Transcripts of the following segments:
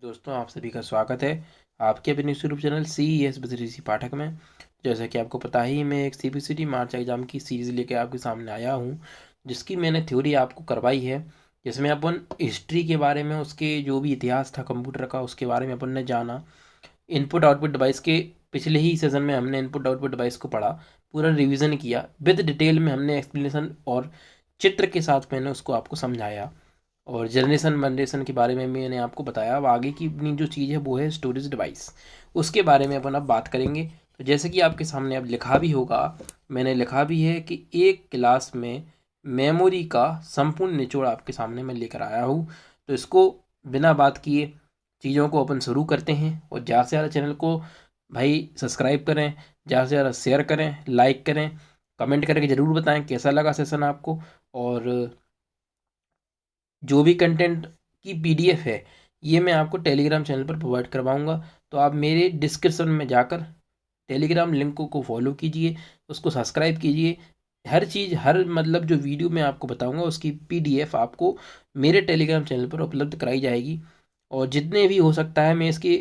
दोस्तों, आप सभी का स्वागत है आपके अपने यूट्यूब चैनल CES बजरीसी पाठक में। जैसा कि आपको पता ही, मैं एक CBCT मार्च एग्जाम की सीरीज़ लेके आपके सामने आया हूँ, जिसकी मैंने थ्योरी आपको करवाई है। जिसमें अपन हिस्ट्री के बारे में, उसके जो भी इतिहास था कंप्यूटर का, उसके बारे में अपन ने जाना। इनपुट आउटपुट डिवाइस के पिछले ही सेशन में हमने इनपुट आउटपुट डिवाइस को पढ़ा, पूरा रिवीजन किया विद डिटेल में। हमने एक्सप्लेनेशन और चित्र के साथ मैंने उसको आपको समझाया। और जनरेशन मनरेशन के बारे में मैंने आपको बताया। अब आगे की अपनी जो चीज़ है वो है स्टोरेज डिवाइस, उसके बारे में अपन अब बात करेंगे। तो जैसे कि आपके सामने अब लिखा भी होगा, मैंने लिखा भी है कि एक क्लास में मेमोरी का संपूर्ण निचोड़ आपके सामने मैं लेकर आया हूँ। तो इसको बिना बात किए चीज़ों को अपन शुरू करते हैं। और ज़्यादा से ज़्यादा चैनल को भाई सब्सक्राइब करें, ज़्यादा से ज़्यादा शेयर करें, लाइक करें, कमेंट करके ज़रूर बताएं कैसा लगा सेशन आपको। और जो भी कंटेंट की PDF है, ये मैं आपको टेलीग्राम चैनल पर प्रोवाइड करवाऊंगा। तो आप मेरे डिस्क्रिप्शन में जाकर टेलीग्राम लिंक को फॉलो कीजिए, उसको सब्सक्राइब कीजिए। हर चीज़, हर मतलब जो वीडियो मैं आपको बताऊंगा उसकी PDF आपको मेरे टेलीग्राम चैनल पर उपलब्ध कराई जाएगी। और जितने भी हो सकता है मैं इसके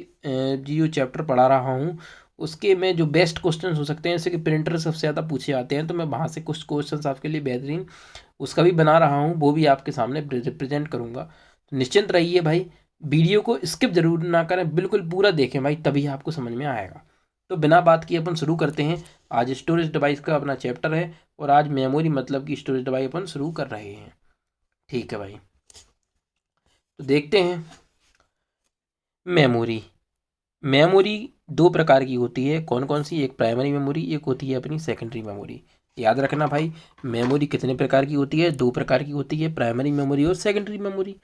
जो चैप्टर पढ़ा रहा हूँ उसके में जो बेस्ट क्वेश्चन हो सकते हैं, जैसे कि प्रिंटर सबसे ज़्यादा पूछे जाते हैं, तो मैं वहाँ से कुछ क्वेश्चन आपके लिए बेहतरीन उसका भी बना रहा हूँ, वो भी आपके सामने रिप्रेजेंट करूँगा। तो निश्चिंत रहिए भाई, वीडियो को स्किप जरूर ना करें, बिल्कुल पूरा देखें भाई, तभी आपको समझ में आएगा। तो बिना बात किए अपन शुरू करते हैं। आज स्टोरेज डिवाइस का अपना चैप्टर है, और आज मेमोरी मतलब की स्टोरेज डिवाइस अपन शुरू कर रहे हैं। ठीक है भाई, तो देखते हैं। मेमोरी मेमोरी दो प्रकार की होती है। कौन कौन सी? एक प्राइमरी मेमोरी, एक होती है अपनी सेकेंडरी मेमोरी। याद रखना भाई, मेमोरी कितने प्रकार की होती है? दो प्रकार की होती है, प्राइमरी मेमोरी और सेकेंडरी मेमोरी।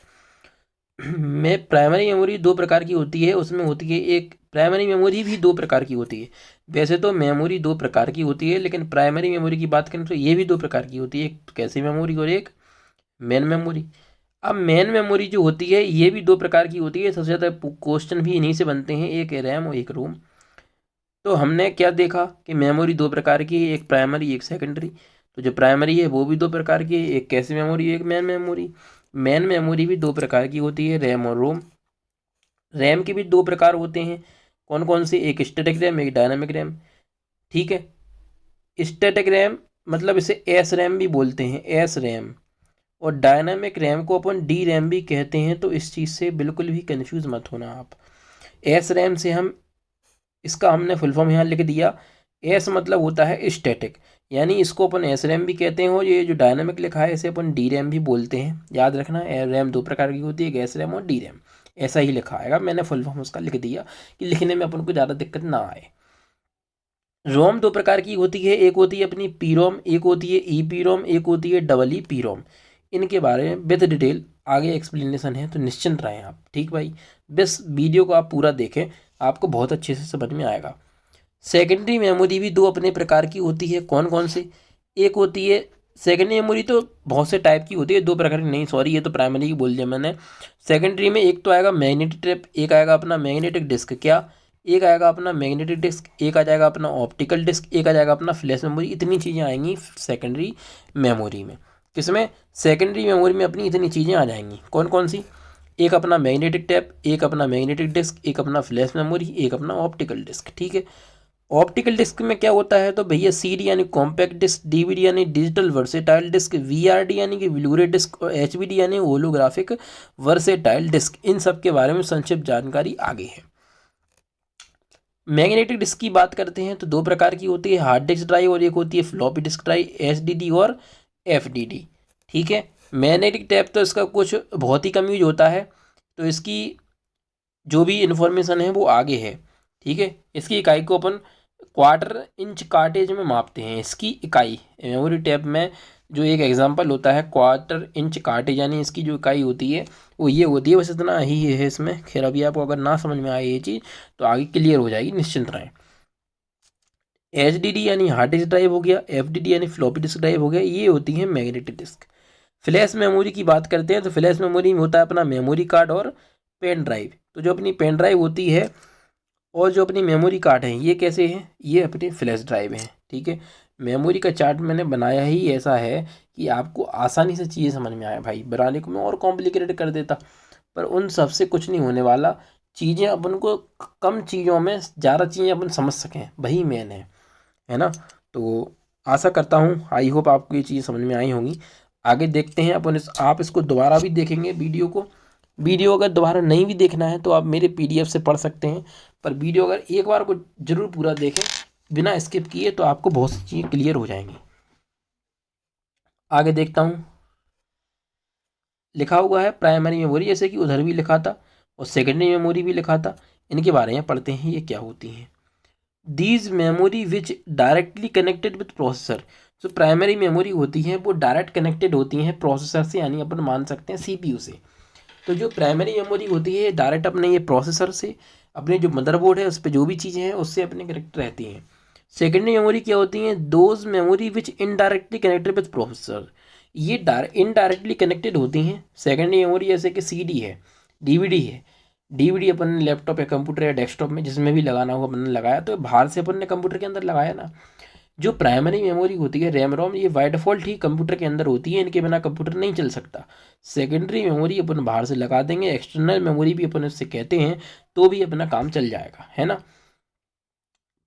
में प्राइमरी मेमोरी दो प्रकार की होती है, उसमें होती है एक प्राइमरी मेमोरी भी दो प्रकार की होती है। वैसे तो मेमोरी दो प्रकार की होती है, लेकिन प्राइमरी मेमोरी की बात करें तो ये भी दो प्रकार की होती है, एक कैशी मेमोरी और एक मेन मेमोरी। अब मेन मेमोरी जो होती है ये भी दो प्रकार की होती है। सबसे ज़्यादा क्वेश्चन भी इन्हीं से बनते हैं, एक है रैम और एक रोम। तो हमने क्या देखा कि मेमोरी दो प्रकार की है, एक प्राइमरी एक सेकेंडरी। तो जो प्राइमरी है वो भी दो प्रकार की है, एक कैशी मेमोरी एक मेन मेमोरी। मेन मेमोरी भी दो प्रकार की होती है, रैम और रोम। रैम के भी दो प्रकार होते हैं। कौन कौन से? एक स्टैटिक रैम, एक डायनामिक रैम। ठीक है। स्टैटिक रैम मतलब इसे एस रैम भी बोलते हैं, एस रैम। और डायनामिक रैम को अपन डी रैम भी कहते हैं। तो इस चीज़ से बिल्कुल भी कंफ्यूज मत होना आप। एस रैम से हम, इसका हमने फुल फॉर्म यहाँ लिख दिया। एस मतलब होता है स्टैटिक, यानी इसको अपन एस रैम भी कहते हैं। और ये जो डायनामिक लिखा है इसे अपन डी रैम भी बोलते हैं। याद रखना, रैम दो प्रकार की होती है, एक एस रैम और डी रैम। ऐसा ही लिखा आएगा, मैंने फुल फॉर्म उसका लिख दिया कि लिखने में अपन को ज़्यादा दिक्कत ना आए। रोम दो प्रकार की होती है, एक होती है अपनी पी रोम, एक होती है ई पी रोम, एक होती है डबल ई पी रोम। इनके बारे में विद डिटेल आगे एक्सप्लेनेशन है, तो निश्चिंत रहें आप। ठीक भाई, बस वीडियो को आप पूरा देखें, आपको बहुत अच्छे से समझ में आएगा। सेकेंडरी मेमोरी भी दो अपने प्रकार की होती है। कौन कौन से? एक होती है सेकेंडरी मेमोरी, तो बहुत से टाइप की होती है, दो प्रकार की नहीं, सॉरी, ये तो प्राइमरी की बोल दिया मैंने। सेकेंडरी में एक तो आएगा मैग्नेटिक टेप, एक आएगा अपना मैग्नेटिक डिस्क। क्या? एक आएगा अपना मैग्नेटिक डिस्क, एक आ जाएगा अपना ऑप्टिकल डिस्क, एक आ जाएगा अपना फ्लैश मेमोरी। इतनी चीज़ें आएंगी सेकेंडरी मेमोरी में। किसमें? सेकेंडरी मेमोरी में अपनी इतनी चीज़ें आ जाएंगी। कौन कौन सी? एक अपना मैग्नेटिक टैप, एक अपना मैग्नेटिक डिस्क, एक अपना फ्लैश मेमोरी, एक अपना ऑप्टिकल डिस्क। ठीक है। ऑप्टिकल डिस्क में क्या होता है? तो भैया CD यानी कॉम्पैक्ट डिस्क, DVD यानी डिजिटल वर्सेटाइल डिस्क, VRD यानी कि ब्लूरे डिस्क, और HBD यानी होलोग्राफिक वर्सेटाइल डिस्क। इन सब के बारे में संक्षिप्त जानकारी आगे है। मैग्नेटिक डिस्क की बात करते हैं तो दो प्रकार की होती है, हार्ड डिस्क ड्राइव और एक होती है फ्लॉपी डिस्क ड्राइव, SDD और FDD। ठीक है। मैग्नेटिक टैप तो इसका कुछ बहुत ही कम यूज होता है, तो इसकी जो भी इंफॉर्मेशन है वो आगे है। ठीक है। इसकी इकाई को अपन क्वार्टर इंच कार्टेज में मापते हैं। इसकी इकाई मेमोरी टैप में जो एक एग्जांपल होता है क्वार्टर इंच कार्टेज, यानी इसकी जो इकाई होती है वो ये होती है। बस इतना ही है इसमें। खैर, अभी आपको अगर ना समझ में आए ये चीज़ तो आगे क्लियर हो जाएगी, निश्चिंत रहें। HDD यानी हार्ड डिस्क ड्राइव हो गया, FDD यानी फ्लॉपी डिस्क ड्राइव हो गया, ये होती है मैग्नेटिक डिस्क। फ्लैश मेमोरी की बात करते हैं तो फ्लैश मेमोरी में होता है अपना मेमोरी कार्ड और पेन ड्राइव। तो जो अपनी पेन ड्राइव होती है और जो अपनी मेमोरी कार्ड है, ये कैसे हैं? ये अपनी फ्लैश ड्राइव हैं। ठीक है। मेमोरी का चार्ट मैंने बनाया ही ऐसा है कि आपको आसानी से चीज़ें समझ में आए भाई। बनाने को मैं और कॉम्प्लिकेटेड कर देता, पर उन सब से कुछ नहीं होने वाला। चीज़ें अपन को कम चीज़ों में ज़्यादा चीज़ें अपन समझ सकें, वही मेन है ना। तो आशा करता हूँ, आई होप आपको ये चीज़ समझ में आई होंगी। आगे देखते हैं अपन आप इसको दोबारा भी देखेंगे वीडियो को। वीडियो अगर दोबारा नहीं भी देखना है तो आप मेरे PDF से पढ़ सकते हैं, पर वीडियो अगर एक बार को जरूर पूरा देखें बिना स्किप किए तो आपको बहुत सी चीज़ें क्लियर हो जाएंगी। आगे देखता हूँ, लिखा हुआ है प्राइमरी मेमोरी, जैसे कि उधर भी लिखा था और सेकेंडरी मेमोरी भी लिखा था। इनके बारे में पढ़ते हैं ये क्या होती हैं। These memory which directly connected with processor. जो प्राइमरी मेमोरी होती हैं वो डायरेक्ट कनेक्टेड होती हैं प्रोसेसर से, यानी अपन मान सकते हैं CPU से। तो जो प्राइमरी मेमोरी होती है डायरेक्ट अपने ये प्रोसेसर से, अपने जो मदरबोर्ड है उस पर जो भी चीज़ें हैं उससे अपने कनेक्ट रहती हैं। सेकेंडरी मेमोरी क्या होती हैं, those memory which indirectly connected with processor. ये इनडायरेक्टली कनेक्टेड होती हैं सेकेंडरी मेमोरी, जैसे कि CD है, DVD है। DVD अपन ने लैपटॉप या कंप्यूटर या डेस्कटॉप में जिसमें भी लगाना होगा अपन ने लगाया, तो बाहर से अपन ने कंप्यूटर के अंदर लगाया ना। जो प्राइमरी मेमोरी होती है रैम रोम, ये बाय डिफ़ॉल्ट ही कंप्यूटर के अंदर होती है, इनके बिना कंप्यूटर नहीं चल सकता। सेकेंडरी मेमोरी अपन बाहर से लगा देंगे, एक्सटर्नल मेमोरी भी अपन इससे कहते हैं, तो भी अपना काम चल जाएगा, है ना।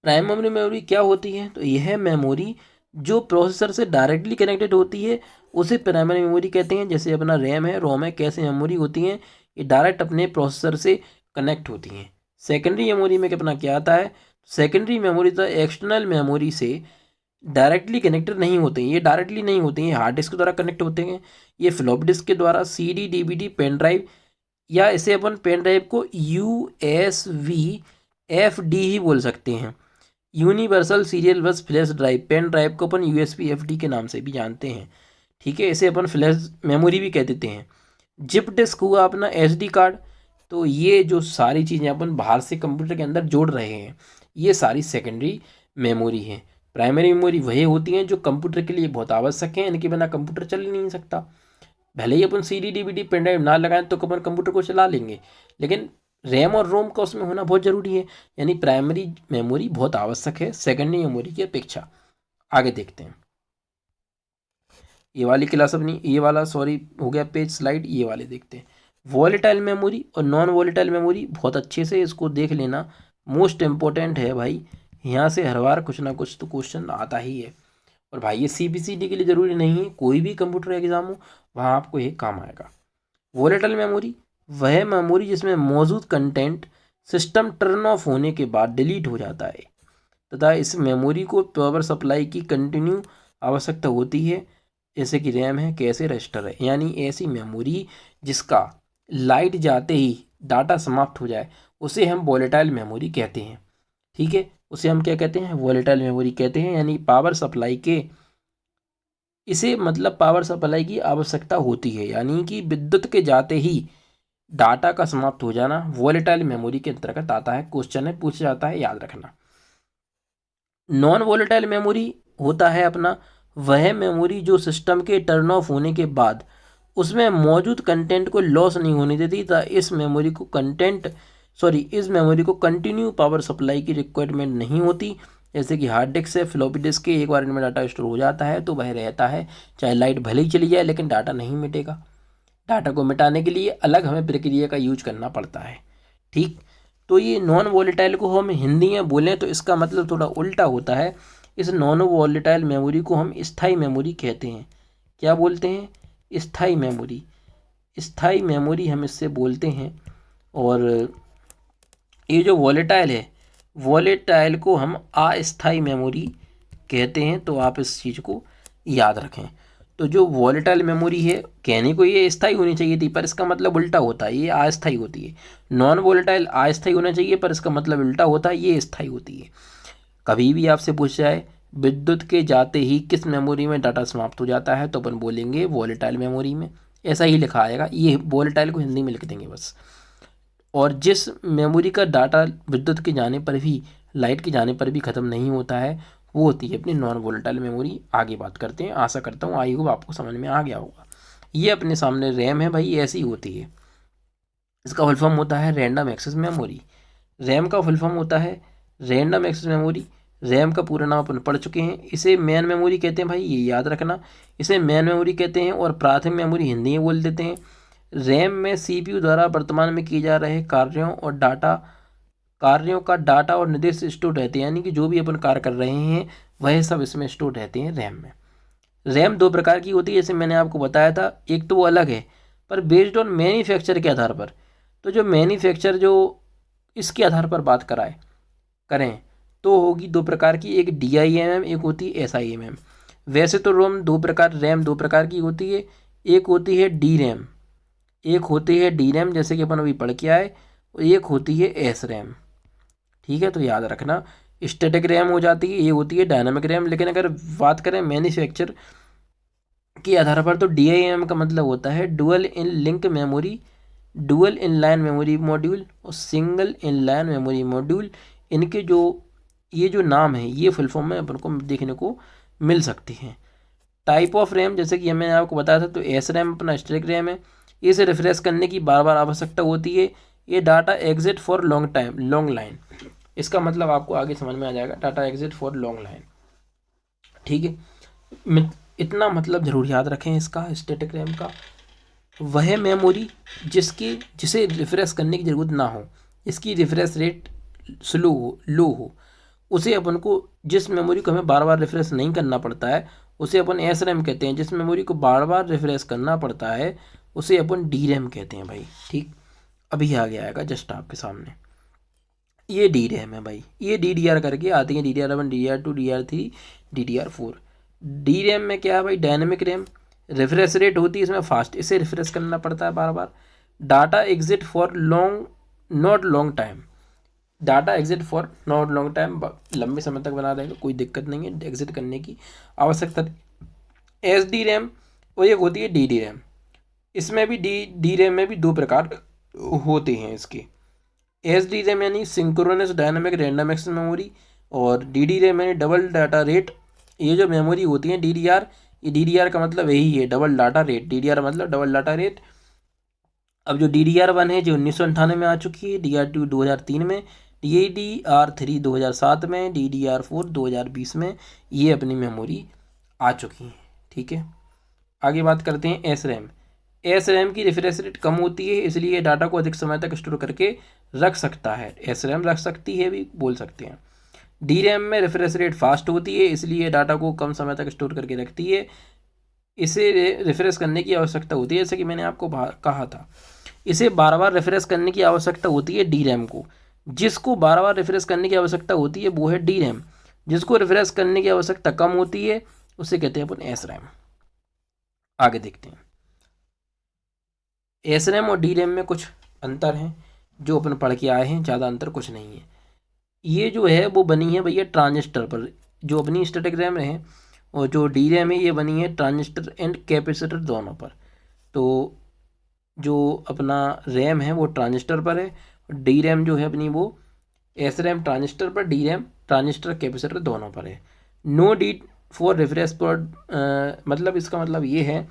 प्राइमरी मेमोरी क्या होती है, तो यह मेमोरी जो प्रोसेसर से डायरेक्टली कनेक्टेड होती है उसे प्राइमरी मेमोरी कहते हैं। जैसे अपना रैम है, रोम है, कैसे मेमोरी होती हैं, ये डायरेक्ट अपने प्रोसेसर से कनेक्ट होती हैं। सेकेंडरी मेमोरी में अपना क्या आता है, सेकेंडरी मेमोरी तो एक्सटर्नल मेमोरी से डायरेक्टली कनेक्टेड नहीं होते हैं, ये डायरेक्टली नहीं होते हैं, हार्ड डिस्क के द्वारा कनेक्ट होते हैं। ये फ्लॉप डिस्क के द्वारा, CD DVD पेन ड्राइव, या इसे अपन पेन ड्राइव को USB FD ही बोल सकते हैं, universal serial bus flash drive. Pen drive को अपन USB FD के नाम से भी जानते हैं, ठीक है। इसे अपन फ्लैश मेमोरी भी कह देते हैं। जिप डिस्क हुआ अपना SD कार्ड। तो ये जो सारी चीज़ें अपन बाहर से कंप्यूटर के अंदर जोड़ रहे हैं, ये सारी सेकेंडरी मेमोरी हैं। प्राइमरी मेमोरी वही होती हैं जो कंप्यूटर के लिए बहुत आवश्यक हैं, इनके बिना कंप्यूटर चल ही नहीं सकता। भले ही अपन CD DVD पेन ड्राइव ना लगाएं तो अपन कंप्यूटर को चला लेंगे, लेकिन रैम और रोम का उसमें होना बहुत ज़रूरी है। यानी प्राइमरी मेमोरी बहुत आवश्यक है सेकेंडरी मेमोरी की अपेक्षा। आगे देखते हैं, ये वाली क्लास अपनी, ये वाला सॉरी हो गया पेज स्लाइड, ये वाले देखते हैं। वॉलेटाइल मेमोरी और नॉन वॉलेटाइल मेमोरी, बहुत अच्छे से इसको देख लेना, मोस्ट इम्पोर्टेंट है भाई। यहाँ से हर बार कुछ ना कुछ तो क्वेश्चन आता ही है। और भाई ये CBCD के लिए ज़रूरी नहीं है, कोई भी कंप्यूटर एग्जाम हो वहाँ आपको ये काम आएगा। वॉलेटाइल मेमोरी वह मेमोरी जिसमें मौजूद कंटेंट सिस्टम टर्न ऑफ होने के बाद डिलीट हो जाता है, तथा इस मेमोरी को पावर सप्लाई की कंटिन्यू आवश्यकता होती है, जैसे कि रैम है, कैसे रजिस्टर है। यानी ऐसी मेमोरी जिसका लाइट जाते ही डाटा समाप्त हो जाए उसे हम वॉलेटाइल मेमोरी कहते हैं, ठीक है। उसे हम क्या कहते हैं, वॉलेटाइल मेमोरी कहते हैं। यानी पावर सप्लाई के, इसे मतलब पावर सप्लाई की आवश्यकता होती है, यानी कि विद्युत के जाते ही डाटा का समाप्त हो जाना वॉलेटाइल मेमोरी के अंतर्गत आता है। क्वेश्चन है, पूछा जाता है, याद रखना। नॉन वॉलेटाइल मेमोरी होता है अपना वह मेमोरी जो सिस्टम के टर्न ऑफ होने के बाद उसमें मौजूद कंटेंट को लॉस नहीं होने देती, था इस मेमोरी को इस मेमोरी को कंटिन्यू पावर सप्लाई की रिक्वायरमेंट नहीं होती। जैसे कि हार्ड डिस्क है, फ्लॉपी डिस्क के एक बार इनमें डाटा स्टोर हो जाता है तो वह रहता है, चाहे लाइट भले ही चली जाए लेकिन डाटा नहीं मिटेगा। डाटा को मिटाने के लिए अलग हमें प्रक्रिया का यूज करना पड़ता है, ठीक। तो ये नॉन वॉलेटाइल को हम हिंदी में बोलें तो इसका मतलब थोड़ा उल्टा होता है। इस नॉन वॉलेटाइल मेमोरी को हम स्थायी मेमोरी कहते हैं। क्या बोलते हैं, स्थायी मेमोरी। स्थायी मेमोरी हम इससे बोलते हैं। और ये जो वॉलेटाइल है, वॉलेटाइल को हम अस्थायी मेमोरी कहते हैं। तो आप इस चीज़ को याद रखें। तो जो वॉलेटाइल मेमोरी है, कहने को ये स्थायी होनी चाहिए थी पर इसका मतलब उल्टा होता है, ये अस्थायी होती है। नॉन वॉलेटाइल अस्थायी होना चाहिए पर इसका मतलब उल्टा होता है, ये स्थायी होती है। कभी भी आपसे पूछ जाए विद्युत के जाते ही किस मेमोरी में डाटा समाप्त हो जाता है, तो अपन बोलेंगे वॉलेटाइल मेमोरी में। ऐसा ही लिखा आएगा, ये वॉलेटाइल को हिंदी में लिख देंगे बस। और जिस मेमोरी का डाटा विद्युत के जाने पर भी, लाइट के जाने पर भी ख़त्म नहीं होता है, वो होती है अपनी नॉन वोलेटाइल मेमोरी। आगे बात करते हैं, आशा करता हूँ आई होप आपको समझ में आ गया होगा। ये अपने सामने रैम है भाई, ऐसी होती है। इसका फुल फॉर्म होता है रैंडम एक्सेस मेमोरी। रैम का फुल फॉर्म होता है रैंडम एक्सेस मेमोरी। रैम का पूरा नाम अपन पढ़ चुके हैं। इसे मेन मेमोरी कहते हैं भाई, ये याद रखना। इसे मेन मेमोरी कहते हैं और प्राथमिक मेमोरी हिंदी में बोल देते हैं। रैम में सीपीयू द्वारा वर्तमान में किए जा रहे कार्यों का डाटा और निर्देश स्टोर रहते हैं, यानी कि जो भी अपन कार्य कर रहे हैं वह सब इसमें स्टोर रहते हैं रैम में। रैम दो प्रकार की होती है, जैसे मैंने आपको बताया था, एक तो वो अलग है पर बेस्ड ऑन मैन्युफैक्चर के आधार पर। तो जो मैन्युफैक्चर जो इसके आधार पर बात करें तो होगी दो प्रकार की, एक DIMM, एक होती है SIMM। वैसे तो रैम दो प्रकार की होती है, एक होती है डी रैम जैसे कि अपन अभी पढ़ के आए, और एक होती है SRAM। ठीक है, तो याद रखना, स्टैटिक रैम हो जाती है, ये होती है डायनामिक रैम। लेकिन अगर बात करें मैन्युफैक्चर के आधार पर तो DIMM का मतलब होता है डुअल इनलाइन मेमोरी मॉड्यूल और सिंगल इनलाइन मेमोरी मॉड्यूल। इनके ये जो नाम है ये फुल फॉर्म में अपन को देखने को मिल सकती हैं। टाइप ऑफ रैम, जैसे कि मैंने आपको बताया था, तो SRAM अपना स्टैटिक रैम है, इसे रिफ्रेश करने की बार बार आवश्यकता होती है। ये data exit for long line, इसका मतलब आपको आगे समझ में आ जाएगा, data exit for long line. ठीक है, इतना मतलब जरूर याद रखें इसका, स्टैटिक रैम का। वह मेमोरी जिसे रिफ्रेश करने की ज़रूरत ना हो, इसकी रिफ्रेश रेट लो हो, उसे अपन को, जिस मेमोरी को हमें बार बार रिफ्रेश नहीं करना पड़ता है उसे अपन SRAM कहते हैं। जिस मेमोरी को बार बार रिफ्रेश करना पड़ता है उसे अपन DRAM कहते हैं भाई। ठीक, अभी आगे आएगा जस्ट आपके सामने, ये DRAM है भाई। ये DDR करके आती है, DDR1, DDR2, DDR3, DDR4। DRAM में क्या है भाई, डायनेमिक रैम, रिफ्रेश रेट होती है इसमें फास्ट, इसे रिफ्रेश करना पड़ता है बार बार। Data exit for not long time, data exit for not long time, लंबे समय तक बना देगा, कोई दिक्कत नहीं है एग्जिट करने की आवश्यकता। SDRAM और एक होती है DDRAM। इसमें भी DRAM में भी दो प्रकार होते हैं इसके। SDRAM यानी synchronous dynamic random access memory, और DDRAM यानी डबल डाटा रेट। ये जो मेमोरी होती है ये DDR का मतलब यही है, डबल डाटा रेट। DDR मतलब डबल डाटा रेट। अब जो DDR1 है जो 1998 में आ चुकी है, DDR2 2003 में, DDR3 2007 में, DDR4 2020 में ये अपनी मेमोरी आ चुकी है। ठीक है, आगे बात करते हैं SRAM की रिफ्रेश रेट कम होती है, इसलिए डाटा को अधिक समय तक स्टोर करके रख सकता है। SRAM रख सकती है भी बोल सकते हैं। DRAM में रिफ्रेश रेट फास्ट होती है, इसलिए डाटा को कम समय तक स्टोर करके रखती है, इसे रिफ्रेश करने की आवश्यकता होती है। जैसे कि मैंने आपको कहा था, इसे बार बार रिफ्रेश करने की आवश्यकता होती है DRAM को। जिसको बार बार रिफ्रेश करने की आवश्यकता होती है वो है DRAM, जिसको रिफ्रेश करने की आवश्यकता कम होती है उसे कहते हैं अपन SRAM। आगे देखते हैं, SRAM और DRAM में कुछ अंतर हैं जो अपन पढ़ के आए हैं, ज़्यादा अंतर कुछ नहीं है। ये जो है वो बनी है भैया ट्रांजिस्टर पर, जो अपनी स्टैटिक रैम है और जो DRAM है ये बनी है ट्रांजिस्टर एंड कैपेसिटर दोनों पर। तो जो अपना रैम है वो ट्रांजिस्टर पर है, और DRAM जो है अपनी वो SRAM ट्रांजिस्टर पर, DRAM ट्रांजिस्टर कैपेसिटर दोनों पर है। नो नीड फॉर रिफ्रेश पर, मतलब इसका मतलब ये है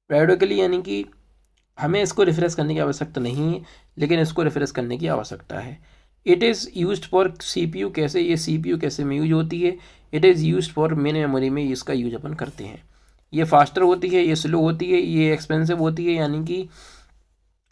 पेरियोडिकली, यानी कि हमें इसको रिफ्रेश करने की आवश्यकता नहीं है, लेकिन इसको रिफ्रेश करने की आवश्यकता है। It is used for CPU, कैसे, ये CPU कैसे में यूज होती है, it is used for main memory में इसका यूज अपन करते हैं। ये फास्टर होती है, ये स्लो होती है, ये एक्सपेंसिव होती है, यानी कि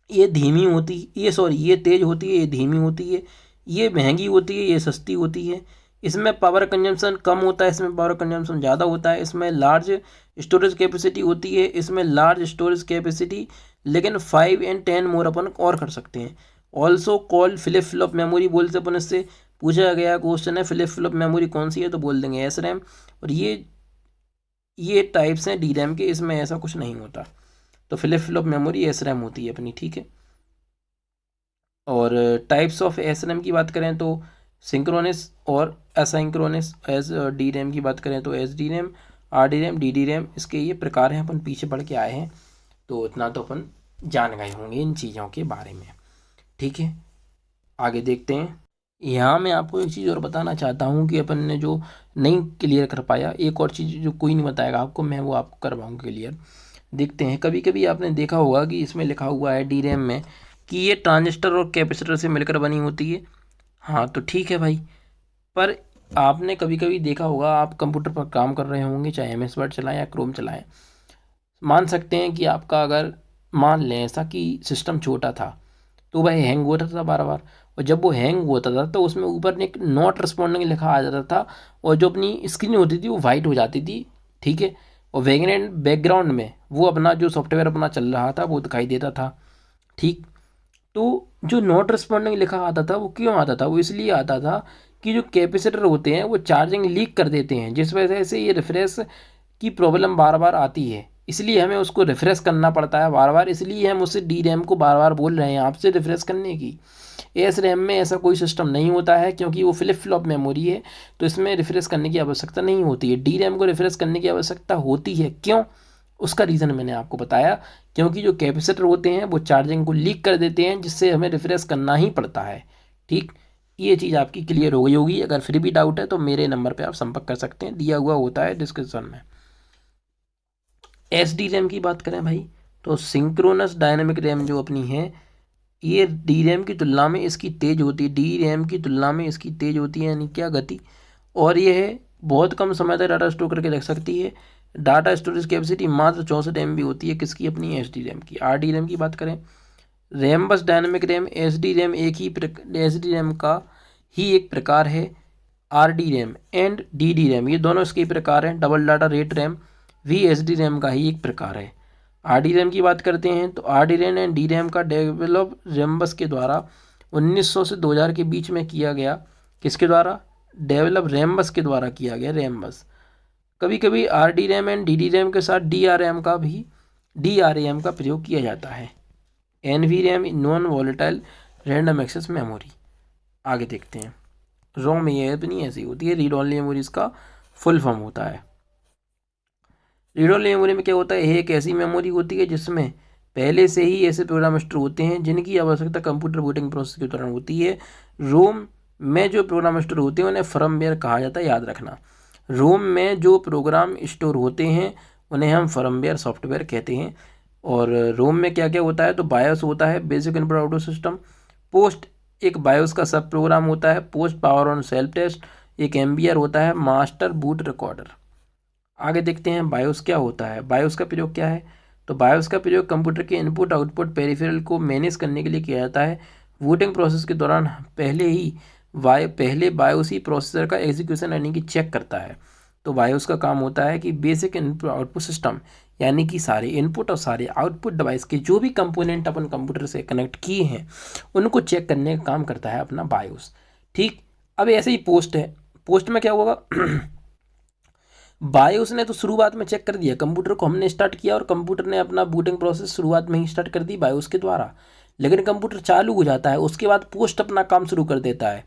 ये धीमी होती ये तेज़ होती है, ये धीमी होती है, ये महंगी होती है, ये सस्ती होती है। इसमें पावर कंजम्पशन कम होता है, इसमें पावर कंजम्पशन ज़्यादा होता है। इसमें लार्ज स्टोरेज कैपेसिटी होती है, इसमें लार्ज स्टोरेज कैपेसिटी, लेकिन 5 and 10 मोर अपन और कर सकते हैं। Also called flip flop memory बोलते अपन, इससे पूछा गया क्वेश्चन है फ्लिप फ्लॉप मेमोरी कौन सी है, तो बोल देंगे SRAM। और ये टाइप्स हैं DRAM के, इसमें ऐसा कुछ नहीं होता। तो फ्लिप फ्लॉप मेमोरी SRAM होती है अपनी। ठीक है, और टाइप्स ऑफ SRAM की बात करें तो सिंक्रोनस और असिंक्रोनस। एज DRAM की बात करें तो SDRAM, RDRAM, DDRAM, इसके ये प्रकार हैं, अपन पीछे पढ़ के आए हैं, तो इतना तो अपन जान गए होंगे इन चीज़ों के बारे में। ठीक है, आगे देखते हैं। यहाँ मैं आपको एक चीज़ और बताना चाहता हूँ कि अपन ने जो नहीं क्लियर कर पाया, एक और चीज़ जो कोई नहीं बताएगा आपको, मैं वो आपको करवाऊँगा क्लियर। देखते हैं, कभी कभी आपने देखा होगा कि इसमें लिखा हुआ है DRAM में कि ये ट्रांजिस्टर और कैपेसिटर से मिलकर बनी होती है। हाँ तो ठीक है भाई, पर आपने कभी कभी देखा होगा, आप कंप्यूटर पर काम कर रहे होंगे, चाहे MS वर्ड चलाएं या क्रोम चलाएं, मान सकते हैं कि आपका अगर मान लें ऐसा कि सिस्टम छोटा था तो वह हैंग होता था बार बार, और जब वो हैंग होता था तो उसमें ऊपर एक नॉट रिस्पॉन्डिंग लिखा आ जाता था, और जो अपनी स्क्रीन होती थी वो वाइट हो जाती थी। ठीक है, और बैकग्राउंड में वो अपना जो सॉफ्टवेयर अपना चल रहा था वो दिखाई देता था। ठीक, तो जो नॉट रिस्पॉन्डिंग लिखा आता था वो क्यों आता था? वो इसलिए आता था कि जो कैपेसिटर होते हैं वो चार्जिंग लीक कर देते हैं, जिस वजह से ये रिफ्रेश की प्रॉब्लम बार बार आती है। इसलिए हमें उसको रिफ्रेश करना पड़ता है बार बार, इसलिए हम उसे डी रैम को बार बार बोल रहे हैं आपसे रिफ्रेश करने की। एस रैम में ऐसा कोई सिस्टम नहीं होता है, क्योंकि वो फ्लिप फ्लॉप मेमोरी है, तो इसमें रिफ्रेश करने की आवश्यकता नहीं होती है। डी रैम को रिफ्रेश करने की आवश्यकता होती है, क्यों? उसका रीज़न मैंने आपको बताया, क्योंकि जो कैपेसिटर होते हैं वो चार्जिंग को लीक कर देते हैं, जिससे हमें रिफ्रेश करना ही पड़ता है। ठीक, ये चीज़ आपकी क्लियर हो गई होगी। अगर फिर भी डाउट है तो मेरे नंबर पे आप संपर्क कर सकते हैं, दिया हुआ होता है डिस्क्रिप्शन में। एस डी रैम की बात करें भाई, तो सिंक्रोनस डायनेमिक रैम जो अपनी है, ये डी रैम की तुलना में इसकी तेज़ होती है, डी रैम की तुलना में इसकी तेज़ होती है, यानी क्या गति, और यह बहुत कम समय तक डाटा स्टोर करके रख सकती है। डाटा स्टोरेज कैपेसिटी मात्र 64 MB होती है, किसकी? अपनी एस डी रैम की। आर डी रैम की बात करें, रैम बस dynamic RAM, S D RAM S D RAM का ही एक प्रकार है। R D RAM and D D RAM ये दोनों इसके प्रकार हैं। डबल डाटा रेट रैम भी एस डी रैम का ही एक प्रकार है। आर डी रैम की बात करते हैं तो R D RAM and D RAM का डेवलप रैमबस के द्वारा 1900 से 2000 के बीच में किया गया। किसके द्वारा? डेवलप रैमबस के द्वारा किया गया, रैमबस। कभी कभी R D RAM and D D RAM के साथ डी आर एम का प्रयोग किया जाता है। N V RAM non volatile random access memory. आगे देखते हैं। रोम ये अपनी ऐसी होती है, रीड ऑनली मेमोरी इसका फुल फॉर्म होता है। रीड ऑनली मेमोरी में क्या होता है? एक ऐसी मेमोरी होती है जिसमें पहले से ही ऐसे प्रोग्राम स्टोर होते हैं जिनकी आवश्यकता कंप्यूटर बूटिंग प्रोसेस के दौरान होती है। रोम में जो प्रोग्राम स्टोर होते हैं उन्हें फर्मवेयर कहा जाता है, याद रखना। रोम में जो प्रोग्राम स्टोर होते हैं उन्हें हम फर्मवेयर सॉफ्टवेयर कहते हैं। और रोम में क्या क्या होता है? तो बायोस होता है, basic input output system. POST एक बायोस का सब प्रोग्राम होता है, POST power on self test. एक एमबीआर होता है, मास्टर बूट रिकॉर्डर। आगे देखते हैं बायोस क्या होता है, बायोस का प्रयोग क्या है। तो बायोस का प्रयोग कंप्यूटर के इनपुट आउटपुट पेरिफेरल को मैनेज करने के लिए किया जाता है। बूटिंग प्रोसेस के दौरान पहले बायोस ही प्रोसेसर का एग्जीक्यूशन यानी कि चेक करता है। तो बायोस का काम होता है कि बेसिक इनपुट आउटपुट सिस्टम, यानी कि सारे इनपुट और सारे आउटपुट डिवाइस के जो भी कंपोनेंट अपन कंप्यूटर से कनेक्ट किए हैं उनको चेक करने का काम करता है अपना बायोस। ठीक, अब ऐसे ही पोस्ट है। पोस्ट में क्या होगा? बायोस ने तो शुरुआत में चेक कर दिया, कंप्यूटर को हमने स्टार्ट किया और कंप्यूटर ने अपना बूटिंग प्रोसेस शुरुआत में ही स्टार्ट कर दी बायोस के द्वारा। लेकिन कंप्यूटर चालू हो जाता है, उसके बाद पोस्ट अपना काम शुरू कर देता है,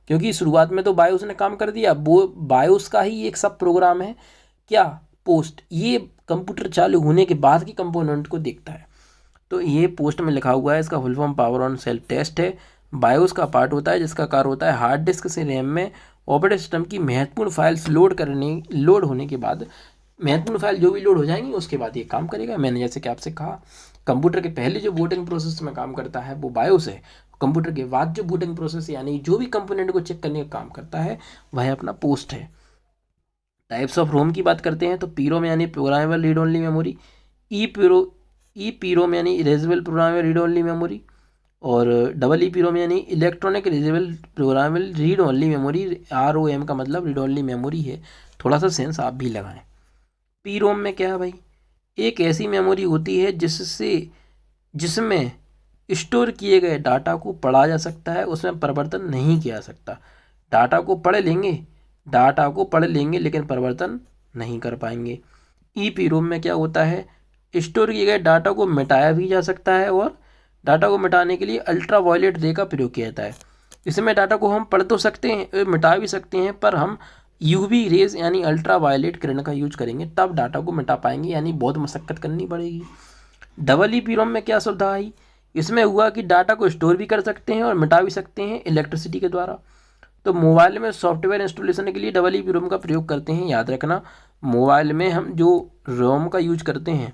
क्योंकि शुरुआत में तो बायोस ने काम कर दिया। वो बायोस का ही एक सब प्रोग्राम है क्या? पोस्ट। ये कंप्यूटर चालू होने के बाद की कंपोनेंट को देखता है। तो ये पोस्ट में लिखा हुआ है, इसका full form power on self test है। बायोस का पार्ट होता है जिसका कार्य होता है हार्ड डिस्क से रैम में ऑपरेटिंग सिस्टम की महत्वपूर्ण फाइल्स लोड होने के बाद, महत्वपूर्ण फाइल जो भी लोड हो जाएंगी उसके बाद ये काम करेगा। मैंने जैसे कि आपसे कहा, कंप्यूटर के पहले जो बूटिंग प्रोसेस में काम करता है वो बायोस है। कंप्यूटर के बाद जो बूटिंग प्रोसेस यानी जो भी कंपोनेंट को चेक करने का काम करता है वह अपना पोस्ट है। टाइप्स ऑफ रोम की बात करते हैं तो पीरोम यानी programmable read only memory, E PROM यानी erasable programmable read only memory, और डबल ई पीरोम यानी electronic erasable programmable read only memory. R O M का मतलब रीड ओनली मेमोरी है, थोड़ा सा सेंस आप भी लगाएं। पी रोम में क्या है भाई? एक ऐसी मेमोरी होती है जिसमें स्टोर किए गए डाटा को पढ़ा जा सकता है, उसमें परिवर्तन नहीं किया जा सकता। डाटा को पढ़ लेंगे लेकिन परिवर्तन नहीं कर पाएंगे। ई पी रोम में क्या होता है? स्टोर किए गए डाटा को मिटाया भी जा सकता है, और डाटा को मिटाने के लिए अल्ट्रा वायलेट रे का प्रयोग किया जाता है। इसमें डाटा को हम पढ़ तो सकते हैं, मिटा भी सकते हैं, पर हम यूवी रेज यानी अल्ट्रा वायलेट किरण का यूज करेंगे तब डाटा को मिटा पाएंगे, यानी बहुत मशक्कत करनी पड़ेगी। डबल ई पी रोम में क्या सुविधा आई? इसमें हुआ कि डाटा को स्टोर भी कर सकते हैं और मिटा भी सकते हैं इलेक्ट्रिसिटी के द्वारा। तो मोबाइल में सॉफ्टवेयर इंस्टॉलेशन के लिए डबल ई पी रोम का प्रयोग करते हैं, याद रखना। मोबाइल में हम जो रोम का यूज करते हैं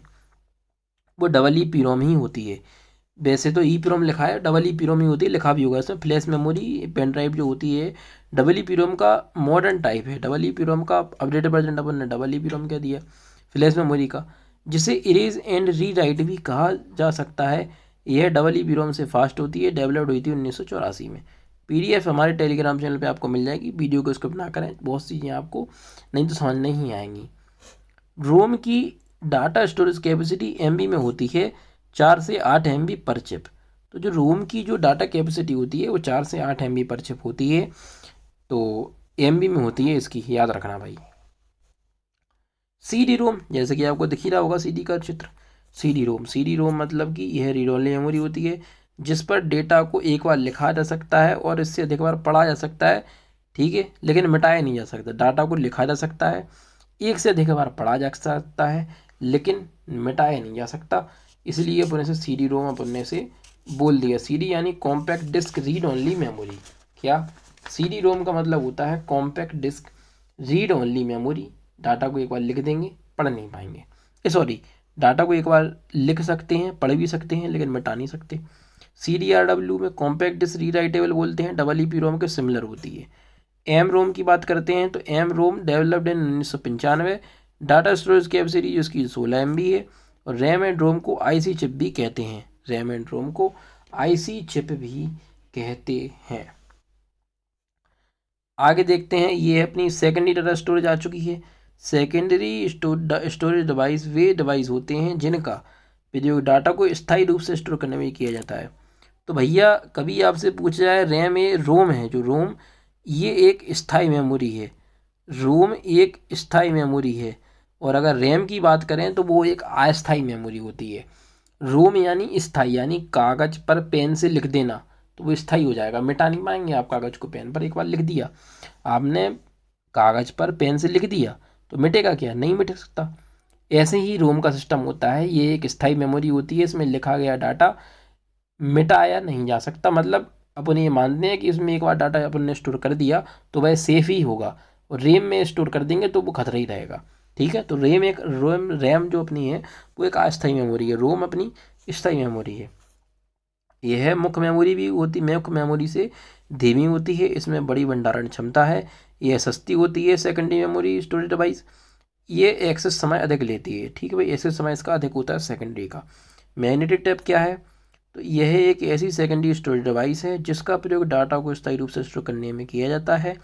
वो डबल ई पी रोम ही होती है। वैसे तो ई पी रोम लिखा है, डबल ई पी रोम ही होती है, लिखा भी होगा इसमें। फ्लैश मेमोरी पेन ड्राइव जो होती है डबल ई पी रोम का मॉडर्न टाइप है। डबल ई पी रोम का अपडेटेड वर्जन अपन ने डबल ई पी रोम कह दिया फ्लैश मेमोरी का। जिसे इरेज एंड री राइट भी कहा जा सकता है। यह EEPROM रोम से फास्ट होती है, डेवलप्ड हुई थी 1984 में। PDF हमारे टेलीग्राम चैनल पे आपको मिल जाएगी, वीडियो को स्किप ना करें, बहुत सी चीज़ें आपको नहीं तो समझ नहीं आएंगी। रोम की डाटा स्टोरेज कैपेसिटी MB में होती है 4 से 8 MB पर चिप। तो जो रोम की जो डाटा कैपेसिटी होती है वो 4 से 8 MB पर चिप होती है, तो MB में होती है, इसकी याद रखना भाई। CD-ROM, जैसे कि आपको दिख ही रहा होगा CD का चित्र। CD-ROM मतलब कि यह रीड ओनली मेमोरी होती है, जिस पर डेटा को एक बार लिखा जा सकता है और इससे अधिक बार पढ़ा जा सकता है, ठीक है, लेकिन मिटाया नहीं जा सकता। डाटा को लिखा जा सकता है, एक से अधिक बार पढ़ा जा सकता है, लेकिन मिटाया नहीं जा सकता, इसलिए अपने से CD-ROM अपने से बोल दिया। CD यानी compact disc read only memory. क्या? CD-ROM का मतलब होता है compact disc read only memory. Data को एक बार लिख देंगे, पढ़ नहीं पाएंगे। सॉरी, डाटा को एक बार लिख सकते हैं, पढ़ भी सकते हैं, लेकिन मिटा नहीं सकते। CDRW में कॉम्पैक्ट डिस्क रीराइटेबल बोलते हैं, EEPROM के सिमिलर होती है। M-ROM की बात करते हैं तो M-ROM developed in 1995, data storage capacity जिसकी 16 MB है, और रैम एंड रोम को IC चिप भी कहते हैं। रैम एंड रोम को IC चिप भी कहते हैं। आगे देखते हैं, ये अपनी सेकेंडरी डाटा स्टोरेज आ चुकी है। सेकेंडरी स्टोरेज डिवाइस वे डिवाइस होते हैं जिनका प्रयोग डाटा को स्थायी रूप से स्टोर करने में किया जाता है। तो भैया कभी आपसे पूछा जाए रैम है रोम है, जो रोम ये एक स्थायी मेमोरी है, रोम एक स्थायी मेमोरी है, और अगर रैम की बात करें तो वो एक अस्थायी मेमोरी होती है। रोम यानी स्थायी, यानी कागज पर पेन से लिख देना, तो वो स्थायी हो जाएगा, मिटा नहीं पाएंगे आप। कागज को पेन पर एक बार लिख दिया आपने, कागज पर पेन से लिख दिया, तो मिटेगा क्या? नहीं मिट सकता। ऐसे ही रोम का सिस्टम होता है, ये एक स्थायी मेमोरी होती है, इसमें लिखा गया डाटा मिटाया नहीं जा सकता। मतलब अपन ये मानते हैं कि इसमें एक बार डाटा अपन ने स्टोर कर दिया तो वह सेफ ही होगा, और रैम में स्टोर कर देंगे तो वो खतरा ही रहेगा, ठीक है। तो रैम जो अपनी है वो एक अस्थायी मेमोरी है, रोम अपनी स्थायी मेमोरी है। यह मुख्य मेमोरी भी होती, मुख्य मेमोरी से धीमी होती है, इसमें बड़ी भंडारण क्षमता है, यह सस्ती होती है। सेकेंडरी मेमोरी स्टोरेज डिवाइस ये एक्सेस समय अधिक लेती है, ठीक है भाई, एक्सेस समय इसका अधिक होता है सेकेंडरी का। मैग्नेटिक टेप क्या है? तो यह एक ऐसी सेकेंडरी स्टोरेज डिवाइस है जिसका प्रयोग डाटा को स्थायी रूप से स्टोर करने में किया जाता है।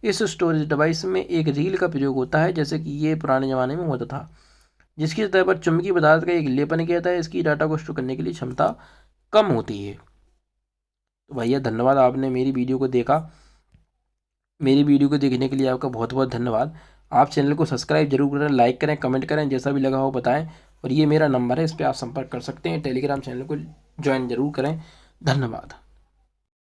इस स्टोरेज डिवाइस में एक रील का प्रयोग होता है, जैसे कि ये पुराने ज़माने में होता था, जिसकी सतह पर चुंबकीय पदार्थ का एक लेपन किया जाता है। इसकी डाटा को स्टोर करने के लिए क्षमता कम होती है। तो भैया धन्यवाद, आपने मेरी वीडियो को देखा। मेरी वीडियो को देखने के लिए आपका बहुत बहुत धन्यवाद। आप चैनल को सब्सक्राइब जरूर करें, लाइक करें, कमेंट करें, जैसा भी लगा हो बताएं। और ये मेरा नंबर है, इस पर आप संपर्क कर सकते हैं। टेलीग्राम चैनल को ज्वाइन जरूर करें। धन्यवाद।